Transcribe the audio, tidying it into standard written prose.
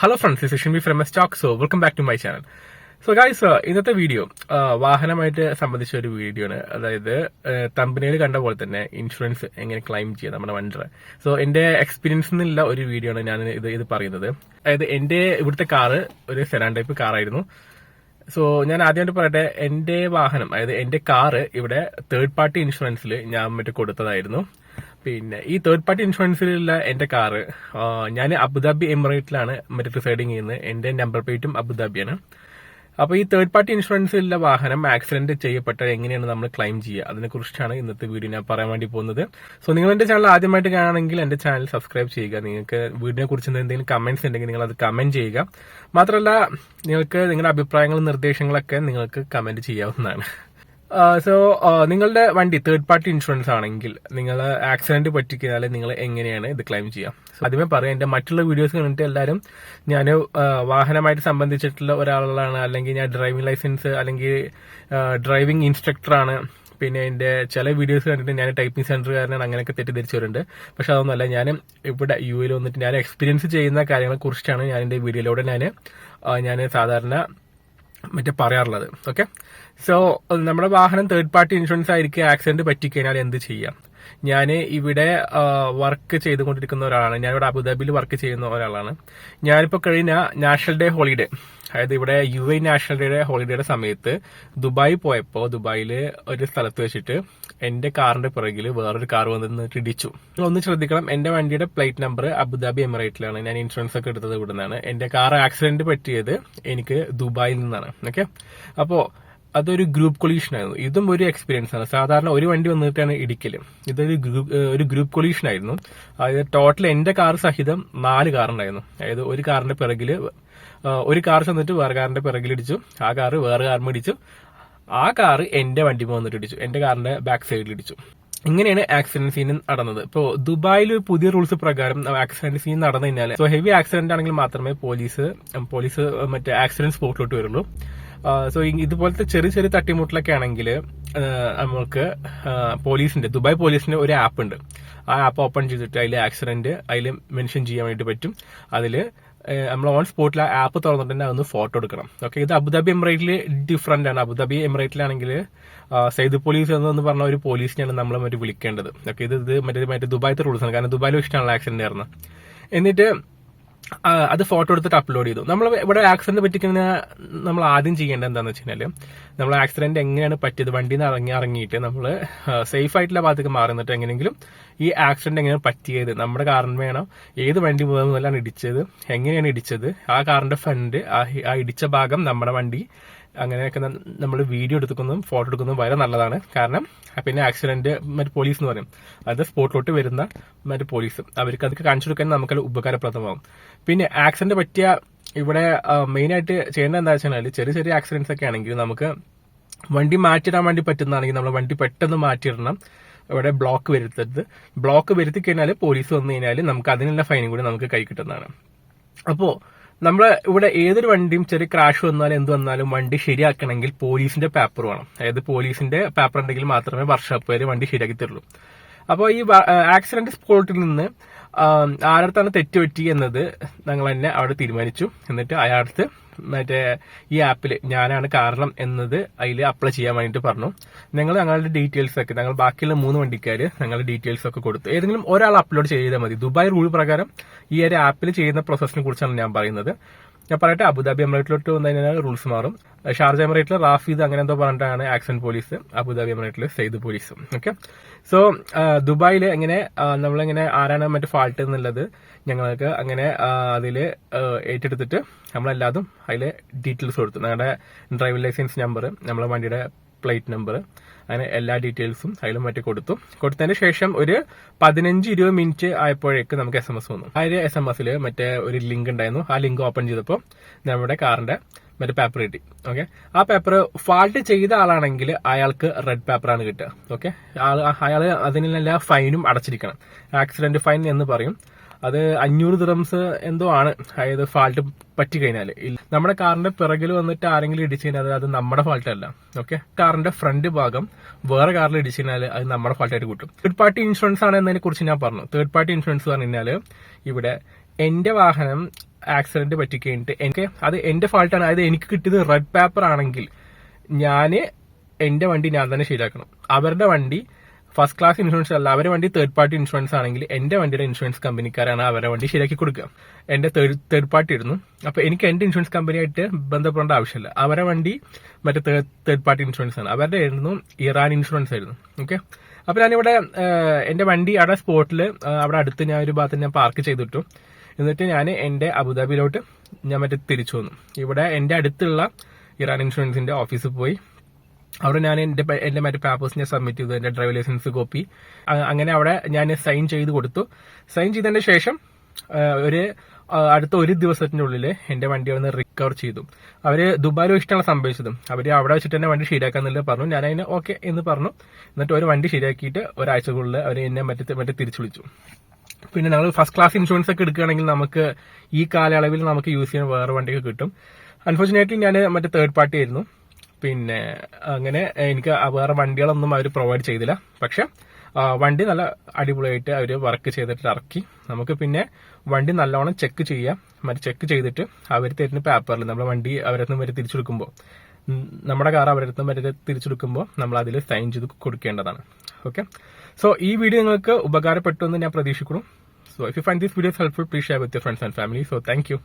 Hello friends, this is Shimmy from Stock. So welcome back to my channel. So guys, ഇന്നത്തെ video വാഹനമായിട്ട് സംബന്ധിച്ച ഒരു video ആണ്. അതായത് തമ്പനിയിൽ കണ്ട പോലെ തന്നെ ഇൻഷുറൻസ് എങ്ങനെ ക്ലെയിം ചെയ്യാം നമ്മുടെ വണ്ടിയുടെ. സോ എന്റെ എക്സ്പീരിയൻസിൽ നിന്നുള്ള ഒരു വീഡിയോ ആണ് ഞാൻ ഇത് പറയുന്നത്. അതായത് എന്റെ ഇവിടുത്തെ കാറ് ഒരു സെഡാൻ ടൈപ്പ് കാറായിരുന്നു. സോ ഞാൻ ആദ്യമായിട്ട് പറയട്ടെ, എന്റെ വാഹനം അതായത് എന്റെ കാറ് ഇവിടെ തേർഡ് പാർട്ടി ഇൻഷുറൻസിൽ ഞാൻ കൊടുത്തതായിരുന്നു. പിന്നെ ഈ തേർഡ് പാർട്ടി ഇൻഷുറൻസിലുള്ള എന്റെ കാറ് ഞാൻ അബുദാബി എമിറേറ്റിലാണ് റിസൈഡിങ് ചെയ്യുന്നത്. എന്റെ നമ്പർ പ്ലേറ്റും അബുദാബിയാണ്. അപ്പൊ ഈ തേർഡ് പാർട്ടി ഇൻഷുറൻസിലുള്ള വാഹനം ആക്സിഡന്റ് ചെയ്യപ്പെട്ടാൽ എങ്ങനെയാണ് നമ്മൾ ക്ലെയിം ചെയ്യുക, അതിനെ കുറിച്ചാണ് ഇന്നത്തെ വീഡിയോ ഞാൻ പറയാൻ വേണ്ടി പോകുന്നത്. സോ നിങ്ങൾ എന്റെ ചാനൽ ആദ്യമായിട്ട് കാണുകയാണെങ്കിൽ എന്റെ ചാനൽ സബ്സ്ക്രൈബ് ചെയ്യുക. നിങ്ങൾക്ക് വീഡിയോനെ കുറിച്ച് എന്തെങ്കിലും കമന്റ്സ് ഉണ്ടെങ്കിൽ നിങ്ങൾ അത് കമന്റ് ചെയ്യുക. മാത്രമല്ല നിങ്ങൾക്ക് നിങ്ങളുടെ അഭിപ്രായങ്ങളും നിർദ്ദേശങ്ങളൊക്കെ നിങ്ങൾക്ക് കമന്റ് ചെയ്യാവുന്നതാണ്. സോ നിങ്ങളുടെ വണ്ടി തേർഡ് പാർട്ടി ഇൻഷുറൻസ് ആണെങ്കിൽ നിങ്ങൾ ആക്സിഡന്റ് പറ്റിക്കഴിഞ്ഞാൽ നിങ്ങൾ എങ്ങനെയാണ് ഇത് ക്ലെയിം ചെയ്യാം? ആദ്യമേ പറയാം, എന്റെ മറ്റുള്ള വീഡിയോസ് കണ്ടിട്ട് എല്ലാവരും ഞാൻ വാഹനമായിട്ട് സംബന്ധിച്ചിട്ടുള്ള ഒരാളാണ്, അല്ലെങ്കിൽ ഞാൻ ഡ്രൈവിംഗ് ലൈസൻസ് അല്ലെങ്കിൽ ഡ്രൈവിംഗ് ഇൻസ്ട്രക്ടറാണ്, പിന്നെ എന്റെ ചില വീഡിയോസ് കണ്ടിട്ട് ഞാൻ ടൈപ്പിംഗ് സെന്ററുകാരനാണ്, അങ്ങനെയൊക്കെ തെറ്റിദ്ധരിച്ചവരുണ്ട്. പക്ഷെ അതൊന്നുമല്ല, ഞാൻ ഇവിടെ UAE വന്നിട്ട് ഞാൻ എക്സ്പീരിയൻസ് ചെയ്യുന്ന കാര്യങ്ങളെ കുറിച്ചാണ് ഞാൻ എന്റെ വീഡിയോയിലൂടെ ഞാൻ സാധാരണ പറയാറുള്ളത്. ഓക്കെ, സോ നമ്മുടെ വാഹനം തേർഡ് പാർട്ടി ഇൻഷുറൻസ് ആയിരിക്കും ആക്സിഡന്റ് പറ്റിക്കഴിഞ്ഞാൽ എന്ത് ചെയ്യാം? ഞാൻ ഇവിടെ വർക്ക് ചെയ്തുകൊണ്ടിരിക്കുന്ന ഒരാളാണ്. ഞാനിവിടെ അബുദാബിയിൽ വർക്ക് ചെയ്യുന്ന ഒരാളാണ്. ഞാനിപ്പോ കഴിഞ്ഞ നാഷണൽ ഡേ ഹോളിഡേ, അതായത് ഇവിടെ UAE നാഷണൽ ഡേ ഹോളിഡേയുടെ സമയത്ത് ദുബായി പോയപ്പോ ദുബായില് ഒരു സ്ഥലത്ത് വെച്ചിട്ട് എന്റെ കാറിന്റെ പിറകിൽ വേറൊരു കാർ വന്നിട്ട് ഇടിച്ചു. ഒന്ന് ശ്രദ്ധിക്കണം, എന്റെ വണ്ടിയുടെ പ്ലേറ്റ് നമ്പർ അബുദാബി എമിറേറ്റിലാണ്. ഞാൻ ഇൻഷുറൻസ് ഒക്കെ എടുത്തത് ഇവിടെ നിന്നാണ്. എന്റെ കാർ ആക്സിഡന്റ് പറ്റിയത് എനിക്ക് ദുബായിൽ നിന്നാണ്. ഓക്കെ, അപ്പോ അതൊരു ഗ്രൂപ്പ് കൊളീഷൻ ആയിരുന്നു. ഇതും ഒരു എക്സ്പീരിയൻസ് ആണ്. സാധാരണ ഒരു വണ്ടി വന്നിട്ടാണ് ഇടിക്കല്, ഇതൊരു ഗ്രൂപ്പ് കൊളീഷൻ ആയിരുന്നു. അതായത് ടോട്ടൽ എന്റെ കാർ സഹിതം 4 കാറുണ്ടായിരുന്നു. അതായത് ഒരു കാറിന്റെ പിറകില് ഒരു കാർ ചെന്നിട്ട് വേറെ കാറിന്റെ പിറകിലിടിച്ചു, ആ കാറ് വേറെ കാറിന് ഇടിച്ചു, ആ കാറ് എന്റെ വണ്ടി വന്നിട്ട് ഇടിച്ചു, എന്റെ കാറിന്റെ ബാക്ക് സൈഡിൽ ഇടിച്ചു. ഇങ്ങനെയാണ് ആക്സിഡന്റ് സീൻ നടന്നത്. ഇപ്പോ ദുബായിൽ പുതിയ റൂൾസ് പ്രകാരം ആക്സിഡന്റ് സീൻ നടന്നു കഴിഞ്ഞാൽ ഹെവി ആക്സിഡന്റ് ആണെങ്കിൽ മാത്രമേ പോലീസ് ആക്സിഡന്റ് സ്പോട്ടിലോട്ട് വരുള്ളൂ. സോ ഇതുപോലത്തെ ചെറിയ ചെറിയ തട്ടിമുട്ടലൊക്കെ ആണെങ്കിൽ നമുക്ക് ദുബായ് പോലീസിന്റെ ഒരു ആപ്പ് ഉണ്ട്. ആ ആപ്പ് ഓപ്പൺ ചെയ്തിട്ട് അതിൽ മെൻഷൻ ചെയ്യാൻ വേണ്ടി പറ്റും. അതില് നമ്മൾ ഓൺ സ്പോട്ടിൽ ആ ആപ്പ് തുറന്നിട്ട് തന്നെ അതൊന്ന് ഫോട്ടോ എടുക്കണം. ഓക്കെ, ഇത് അബുദാബി എമിറേറ്റിൽ ഡിഫറന്റ് ആണ്. അബുദാബി എമിറേറ്റിലാണെങ്കിൽ സൈദ് പോലീസ് എന്ന് പറഞ്ഞ ഒരു പോലീസിനെയാണ് നമ്മൾ വിളിക്കേണ്ടത്. ഓക്കെ, ഇത് മറ്റേ ദുബായത്തെ റൂൾസ് ആണ്. കാരണം ദുബായിൽ ഇഷ്ടമാണല്ലോ ആക്സിഡന്റ് ആയിരുന്നു. എന്നിട്ട് അത് ഫോട്ടോ എടുത്തിട്ട് അപ്ലോഡ് ചെയ്തു. നമ്മൾ ഇവിടെ ആക്സിഡന്റ് പറ്റിക്കുന്ന നമ്മൾ ആദ്യം ചെയ്യേണ്ടത് എന്താണെന്ന് വെച്ച് കഴിഞ്ഞാൽ, നമ്മൾ ആക്സിഡന്റ് എങ്ങനെയാണ് പറ്റിയത്, വണ്ടിയിൽ നിന്ന് ഇറങ്ങിയിട്ട് നമ്മൾ സേഫ് ആയിട്ടുള്ള ഭാഗത്തേക്ക് മാറുന്നിട്ട് എങ്ങനെയെങ്കിലും ഈ ആക്സിഡന്റ് എങ്ങനെയാണ് പറ്റിയത്, നമ്മുടെ കാറിന് വേണം, ഏത് വണ്ടി മുതലാണ് ഇടിച്ചത്, എങ്ങനെയാണ് ഇടിച്ചത്, ആ കാറിന്റെ ഫ്രണ്ട്, ആ ഇടിച്ച ഭാഗം, നമ്മുടെ വണ്ടി, അങ്ങനെയൊക്കെ നമ്മൾ വീഡിയോ എടുക്കുന്നതും ഫോട്ടോ എടുക്കുന്നതും വളരെ നല്ലതാണ്. കാരണം പിന്നെ ആക്സിഡന്റ് പോലീസ് എന്ന് പറയും, അത് സ്പോട്ടിലോട്ട് വരുന്ന പോലീസ്, അവർക്ക് അതൊക്കെ കാണിച്ചു കൊടുക്കാൻ നമുക്കത് ഉപകാരപ്രദമാകും. പിന്നെ ആക്സിഡന്റ് പറ്റിയ ഇവിടെ മെയിൻ ആയിട്ട് ചെയ്യേണ്ടത് എന്താ വെച്ചാൽ, ചെറിയ ചെറിയ ആക്സിഡന്റ്സ് ഒക്കെ ആണെങ്കിൽ നമുക്ക് വണ്ടി മാറ്റിയിടാൻ വേണ്ടി പറ്റുന്നതാണെങ്കിൽ നമ്മൾ വണ്ടി പെട്ടെന്ന് മാറ്റിയിടണം. ഇവിടെ ബ്ലോക്ക് വരുത്തി കഴിഞ്ഞാൽ പോലീസ് വന്നു കഴിഞ്ഞാൽ നമുക്ക് അതിനുള്ള ഫൈനും കൂടി നമുക്ക് കൈ കിട്ടുന്നതാണ്. അപ്പോ നമ്മള് ഇവിടെ ഏതൊരു വണ്ടിയും ചെറിയ ക്രാഷ് വന്നാലും എന്ത് വന്നാലും വണ്ടി ശരിയാക്കണമെങ്കിൽ പോലീസിന്റെ പേപ്പർ വേണം. അതായത് പോലീസിന്റെ പേപ്പർ ഉണ്ടെങ്കിൽ മാത്രമേ വർക്ക്ഷോപ്പുകാർ വണ്ടി ശരിയാക്കി തരുള്ളൂ. അപ്പോൾ ഈ ആക്സിഡന്റ് സ്പോട്ടിൽ നിന്ന് ആരടുത്താണ് തെറ്റുപറ്റി എന്നത് ഞങ്ങൾ തന്നെ അവിടെ തീരുമാനിച്ചു. എന്നിട്ട് അയാളടുത്ത് ഈ ആപ്പിൽ ഞാനാണ് കാരണം എന്നത് അതിൽ അപ്ലൈ ചെയ്യാൻ വേണ്ടിയിട്ട് പറഞ്ഞു. ഞങ്ങളുടെ ഡീറ്റെയിൽസ് ഒക്കെ, ഞങ്ങൾ ബാക്കിയുള്ള 3 വണ്ടിക്കാര് ഞങ്ങളുടെ ഡീറ്റെയിൽസ് ഒക്കെ കൊടുത്തു. ഏതെങ്കിലും ഒരാൾ അപ്ലോഡ് ചെയ്താൽ മതി. ദുബായ് റൂൾ പ്രകാരം ഈ ഒരു ആപ്പിൽ ചെയ്യുന്ന പ്രോസസ്സിനെ കുറിച്ചാണ് ഞാൻ പറയുന്നത്. ഞാൻ പറയട്ടെ, അബുദാബി എമിറേറ്റിലോട്ട് വന്നതിനാൽ റൂൾസ് മാറും. ഷാർജ എമിറേറ്റിൽ റാഫീദ് അങ്ങനെ എന്തോ പറഞ്ഞിട്ടാണ് ആക്സിഡന്റ് പോലീസ്, അബുദാബി എമിറേറ്റിൽ സെയ്ദ് പോലീസ്. ഓക്കെ, സോ ദുബായിൽ എങ്ങനെ നമ്മളെങ്ങനെ ആരാണ് ഫാൾട്ട് എന്നുള്ളത് ഞങ്ങൾക്ക് അങ്ങനെ അതില് ഏറ്റെടുത്തിട്ട് നമ്മളെല്ലാതും അതിലെ ഡീറ്റെയിൽസ് കൊടുത്തു. ഞങ്ങളുടെ ഡ്രൈവിംഗ് ലൈസൻസ് നമ്പർ, നമ്മളെ വണ്ടിയുടെ പ്ലേറ്റ് നമ്പർ, അങ്ങനെ എല്ലാ ഡീറ്റെയിൽസും അതിലും കൊടുത്തതിന് ശേഷം ഒരു 15-20 മിനിറ്റ് ആയപ്പോഴേക്ക് നമുക്ക് SMS വന്നു. ആ ഒരു SMS ഒരു ലിങ്ക് ഉണ്ടായിരുന്നു. ആ ലിങ്ക് ഓപ്പൺ ചെയ്തപ്പോൾ നമ്മുടെ കാറിന്റെ പേപ്പർ കിട്ടി. ഓക്കെ, ആ പേപ്പർ ഫാൾട്ട് ചെയ്ത ആളാണെങ്കിൽ അയാൾക്ക് റെഡ് പേപ്പറാണ് കിട്ടുക. ഓക്കെ, അയാൾ അതിനെല്ലാം ഫൈനും അടച്ചിരിക്കണം. ആക്സിഡന്റ് ഫൈൻ എന്ന് പറയും. അത് 500 ദിറംസ് എന്തോ ആണ്. അതായത് ഫാൾട്ട് പറ്റി കഴിഞ്ഞാൽ നമ്മുടെ കാറിന്റെ പിറകിൽ വന്നിട്ട് ആരെങ്കിലും ഇടിച്ചു കഴിഞ്ഞാൽ അത് നമ്മുടെ ഫാൾട്ട് അല്ല. ഓക്കെ, കാറിന്റെ ഫ്രണ്ട് ഭാഗം വേറെ കാറിൽ ഇടിച്ചു കഴിഞ്ഞാൽ അത് നമ്മുടെ ഫാൾട്ടായിട്ട് കൂട്ടും. തേർഡ് പാർട്ടി ഇൻഷുറൻസ് ആണ് എന്നതിനെ കുറിച്ച് ഞാൻ പറഞ്ഞു. തേർഡ് പാർട്ടി ഇൻഷുറൻസ് പറഞ്ഞു കഴിഞ്ഞാൽ ഇവിടെ എന്റെ വാഹനം ആക്സിഡന്റ് പറ്റി കഴിഞ്ഞിട്ട് എനിക്ക് അത് എന്റെ ഫാൾട്ടാണ്. അതായത് എനിക്ക് കിട്ടിയത് റെഡ് പേപ്പർ ആണെങ്കിൽ എന്റെ വണ്ടി ഞാൻ തന്നെ ശരിയാക്കണം. അവരുടെ വണ്ടി ഫസ്റ്റ് ക്ലാസ് ഇൻഷുറൻസ് അല്ല, അവരുടെ വണ്ടി തേർഡ് പാർട്ടി ഇൻഷുറൻസ് ആണെങ്കിൽ എന്റെ വണ്ടിയുടെ ഇൻഷുറൻസ് കമ്പനിക്കാരാണ് അവരുടെ വണ്ടി ശരിയാക്കി കൊടുക്കുക. എന്റെ തേർഡ് പാർട്ടി ആയിരുന്നു. അപ്പൊ എനിക്ക് എന്റെ ഇൻഷുറൻസ് കമ്പനിയായിട്ട് ബന്ധപ്പെടേണ്ട ആവശ്യമില്ല. അവരുടെ വണ്ടി മറ്റേ തേർഡ് പാർട്ടി ഇൻഷുറൻസ് ആണ്. അവരുടെ ആയിരുന്നു ഇറാൻ ഇൻഷുറൻസ് ആയിരുന്നു. ഓക്കെ, അപ്പൊ ഞാനിവിടെ എന്റെ വണ്ടി അവിടെ സ്പോട്ടിൽ അവിടെ അടുത്ത് ഞാൻ ഒരു ഭാഗത്ത് ഞാൻ പാർക്ക് ചെയ്തിട്ടു. എന്നിട്ട് ഞാൻ എന്റെ അബുദാബിയിലോട്ട് ഞാൻ തിരിച്ചു വന്നു. ഇവിടെ എന്റെ അടുത്തുള്ള ഇറാൻ ഇൻഷുറൻസിന്റെ ഓഫീസിൽ പോയി അവിടെ ഞാൻ എന്റെ പേപ്പേഴ്സ് ഞാൻ സബ്മിറ്റ് ചെയ്തു, എന്റെ ഡ്രൈവർ ലൈസൻസ് കോപ്പി. അങ്ങനെ അവിടെ ഞാൻ സൈൻ ചെയ്ത് കൊടുത്തു. സൈൻ ചെയ്തതിന് ശേഷം അടുത്ത ഒരു ദിവസത്തിന്റെ ഉള്ളിൽ എന്റെ വണ്ടി അവിടെ നിന്ന് റിക്കവർ ചെയ്തു. അവര് ദുബായിൽ വെച്ചിട്ടാണ് സംഭവിച്ചത്. അവര് അവിടെ വെച്ചിട്ട് തന്നെ വണ്ടി ശരിയാക്കാന്നുള്ളത് പറഞ്ഞു. ഞാൻ അതിന് ഓക്കെ എന്ന് പറഞ്ഞു. എന്നിട്ട് ഒരു വണ്ടി ശരിയാക്കിയിട്ട് ഒരാഴ്ചക്കുള്ളിൽ അവർ എന്നെ മറ്റേ തിരിച്ചു വിളിച്ചു. പിന്നെ നമ്മൾ ഫസ്റ്റ് ക്ലാസ് ഇൻഷുറൻസ് ഒക്കെ എടുക്കുകയാണെങ്കിൽ നമുക്ക് ഈ കാലയളവിൽ നമുക്ക് യൂസ് ചെയ്യാൻ വേറെ വണ്ടിയൊക്കെ കിട്ടും. അൺഫോർച്ചുനേറ്റ്ലി ഞാൻ തേർഡ് പാർട്ടി ആയിരുന്നു. പിന്നെ അങ്ങനെ എനിക്ക് വേറെ വണ്ടികളൊന്നും അവർ പ്രൊവൈഡ് ചെയ്തില്ല. പക്ഷെ വണ്ടി നല്ല അടിപൊളിയായിട്ട് അവർ വർക്ക് ചെയ്തിട്ട് ഇറക്കി. നമുക്ക് പിന്നെ വണ്ടി നല്ലോണം ചെക്ക് ചെയ്യാം. ചെക്ക് ചെയ്തിട്ട് അവർ തരുന്ന പേപ്പറിൽ നമ്മുടെ വണ്ടി അവരടുത്ത് വരെ തിരിച്ചെടുക്കുമ്പോൾ, നമ്മുടെ കാർ അവരടുത്ത് വരെ തിരിച്ചെടുക്കുമ്പോൾ നമ്മൾ അതിൽ സൈൻ ചെയ്ത് കൊടുക്കേണ്ടതാണ്. ഓക്കെ, സോ ഈ വീഡിയോ നിങ്ങൾക്ക് ഉപകാരപ്പെട്ടു എന്ന് ഞാൻ പ്രതീക്ഷിക്കുന്നു. So if you find this videos helpful, please share with your friends and family. So thank you.